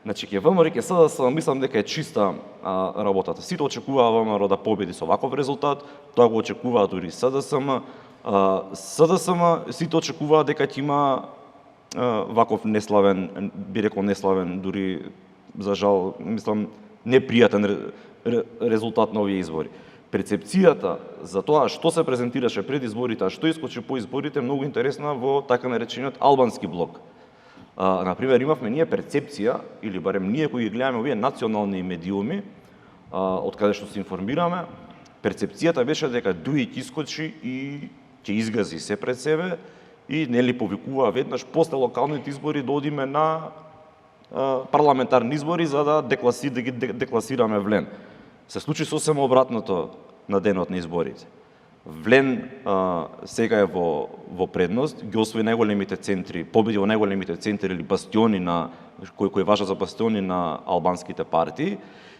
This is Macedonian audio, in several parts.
Значи, ке ВМРО ке СДСМ мислам дека е чиста работата. Сите очекуваа ВМРО да победи со ваков резултат, тоа го очекуваа дури СДСМ. СДСМ сите очекуваа дека ќе има ваков неславен, би рекол неславен, дури за жал, мислам, непријатен резултат на овие избори. Перцепцијата за тоа што се презентираше пред изборите, а што искочи по изборите, многу интересна во така наречениот албански блок. Например, имавме ние перцепција, или барем ние кои ги гледаме овие национални медиуми, од каде што се информираме, перцепцијата беше дека Дуи ќе искочи и ќе изгази се пред себе и нели повикуваа веднаш после локалните избори да одиме на парламентарни избори за да ги декласираме влен. Се случи сосема обратното на денот на изборите. Влен сега е во предност, ги освои најголемите центри, победи во најголемите центри или бастиони кои важат за бастиони на албанските партии.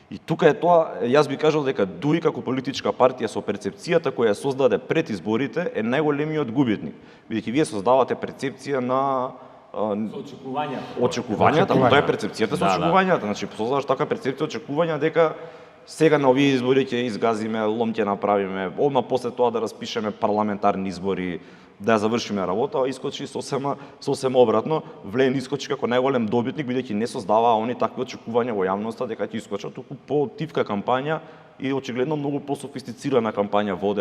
И тука е тоа, јас би кажал дека Дуи како политичка партија со перцепцијата која ја создаде пред изборите е најголемиот губитник. Бидејќи вие создавате перцепција на очекувањата, тоа е перцепцијата со очекувањата. Значи, создаваш така перцепција очекувања дека сега на овие избори ќе изгазиме, лом ќе направиме, одма после тоа да распишеме парламентарни избори, да ја завршиме работа, искочи сосема обратно. Влен искочи како најголем добитник, бидејќи не создаваа они такви очекувања во јавноста дека ќе искочат, туку по тивка кампања и очигледно многу пософистицирана кампања воде